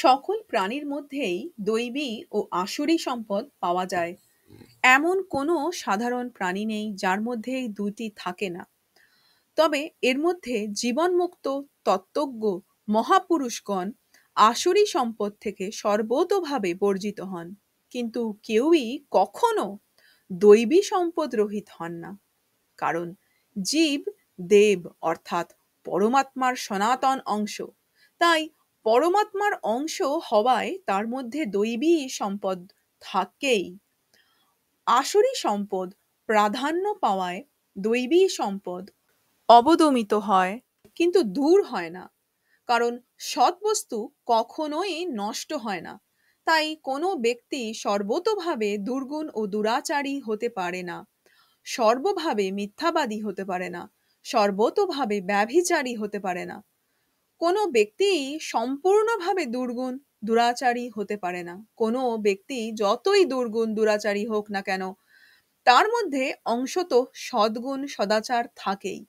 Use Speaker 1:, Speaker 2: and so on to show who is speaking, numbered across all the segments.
Speaker 1: সকল প্রাণীর মধ্যেই দৈবী ও আসুরি সম্পদ পাওয়া যায়। এমন কোনো সাধারণ প্রাণী নেই যার মধ্যে এই দুটি থাকে না। তবে এর মধ্যে জীবনমুক্ত তত্ত্বজ্ঞ মহাপুরুষগণ আসুরি সম্পদ থেকে সর্বতোভাবে বর্জিত হন, কিন্তু কেউই কখনো দৈবী সম্পদ রহিত হন না। কারণ জীব দেব অর্থাৎ পরমাত্মার সনাতন অংশ। তাই পরমাত্মার অংশ হওয়ায় তার মধ্যে দৈবী সম্পদ থাকেই। আসুরি সম্পদ প্রাধান্য পাওয়ায় দৈবী সম্পদ অবদমিত হয়, কিন্তু দূর হয় না। কারণ সৎ বস্তু কখনোই নষ্ট হয় না। তাই কোনো ব্যক্তি সর্বতোভাবে দুর্গুণ ও দুরাচারী হতে পারে না, সর্বভাবে মিথ্যাবাদী হতে পারে না, সর্বতোভাবে ব্যভিচারী হতে পারে না। কোনো ব্যক্তি সম্পূর্ণভাবে দুর্গুণ দুরাচারী হতে পারে না। কোনো ব্যক্তি যতই দুর্গুণ দুরাচারী হোক না কেন, তার মধ্যে অংশত সদ্গুণ সদাচার থাকেই।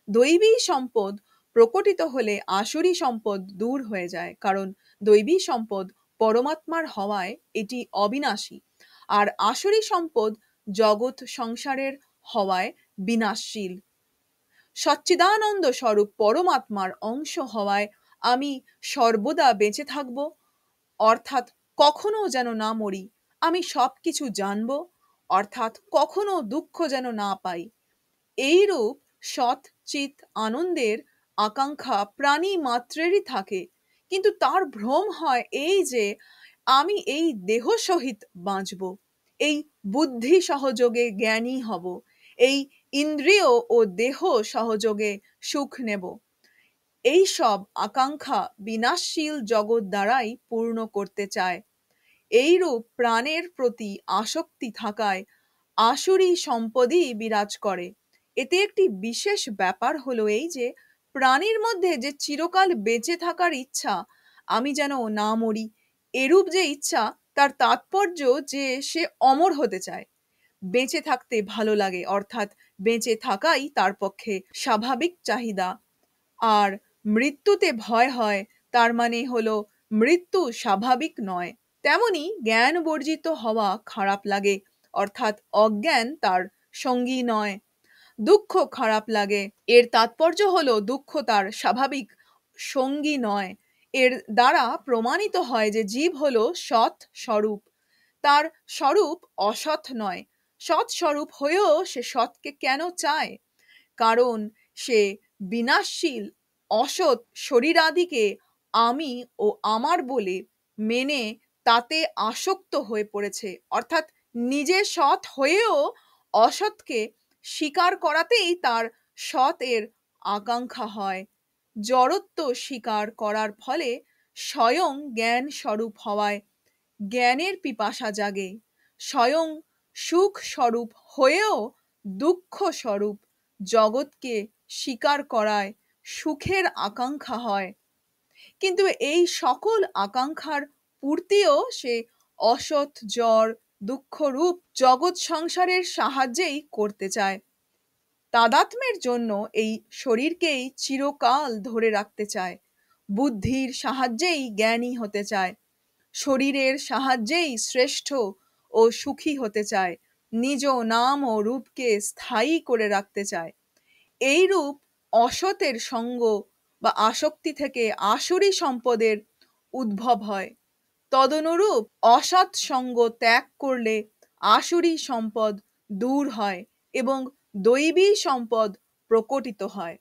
Speaker 1: দৈবী সম্পদ প্রকটিত হলে আসুরি সম্পদ দূর হয়ে যায়, কারণ দৈবী সম্পদ পরমাত্মার হওয়ায় এটি অবিনাশী, আর আসুরি সম্পদ জগৎ সংসারের হওয়ায় বিনাশশীল। সচ্চিদানন্দ স্বরূপ পরমাত্মার অংশ হওয়ায় আমি সর্বদা বেঁচে থাকব, অর্থাৎ কখনো যেন না মরি। আমি সব কিছু জানব, অর্থাৎ কখনো দুঃখ যেন না পাই। এইরূপ সৎ চিত আনন্দের আকাঙ্ক্ষা প্রাণী মাত্রেরই থাকে, কিন্তু তার ভ্রম হয় এই যে আমি এই দেহ সহিত বাঁচব, এই বুদ্ধি সহযোগে জ্ঞানী হব, এই ইন্দ্রিয় ও দেহ সহযোগে সুখ নেব। এই সব আকাঙ্ক্ষা বিনাশশীল জগৎ দ্বারাই পূর্ণ করতে চায়। এইরূপ প্রাণের প্রতি আসক্তি থাকায় আসুরি সম্পদই বিরাজ করে। এতে একটি বিশেষ ব্যাপার হলো এই যে প্রাণীর মধ্যে যে চিরকাল বেঁচে থাকার ইচ্ছা, আমি যেন না মরি, এরূপ যে ইচ্ছা, তার তাৎপর্য যে সে অমর হতে চায়। বেঁচে থাকতে ভালো লাগে, অর্থাৎ বেঁচে থাকাই তার পক্ষে স্বাভাবিক চাহিদা। আর মৃত্যুতে ভয় হয়, তার মানে হলো মৃত্যু স্বাভাবিক নয়। তেমনি জ্ঞান বর্জিত হওয়া খারাপ লাগে, অর্থাৎ অজ্ঞান তার সঙ্গী নয়। দুঃখ খারাপ লাগে, এর তাৎপর্য হলো দুঃখ তার স্বাভাবিক সঙ্গী নয়। এর দ্বারা প্রমাণিত হয় যে জীব হলো সৎ স্বরূপ, তার স্বরূপ অসৎ নয়। সৎ স্বরূপ হয়েও সে সৎকে কেন চায়? কারণ সে বিনাশশীল অসৎ শরীরাদিকে আমি ও আমার বলে মেনে তাতে আসক্ত হয়ে পড়েছে, অর্থাৎ নিজে সৎ হয়েও অসৎকে স্বীকার করাতেই তার সৎ এর আকাঙ্ক্ষা হয়। জড়ত্ব স্বীকার করার ফলে স্বয়ং জ্ঞান স্বরূপ হওয়ায় জ্ঞানের পিপাসা জাগে। স্বয়ং সুখ স্বরূপ হয়েও দুঃখ স্বরূপ জগৎকে স্বীকার করায় সুখের আকাঙ্ক্ষা হয়। কিন্তু এই সকল আকাঙ্ক্ষার পূর্তিও সে অসৎ জ্বর দুঃখরূপ জগৎ সংসারের সাহায্যেই করতে চায়। তাদাত্ম্যের জন্য এই শরীরকেই চিরকাল ধরে রাখতে চায়। বুদ্ধির সাহায্যেই জ্ঞানী হতে চায়, শরীরের সাহায্যেই শ্রেষ্ঠ ও সুখী হতে চায়, নিজ নাম ও রূপকে স্থায়ী করে রাখতে চায়। এই রূপ অসতের সঙ্গ বা আসক্তি থেকে আসুরি সম্পদের উদ্ভব হয়। তদনুরূপ অসৎ সঙ্গ ত্যাগ করলে আসুরি সম্পদ দূর হয় এবং দৈবী সম্পদ প্রকটিত হয়।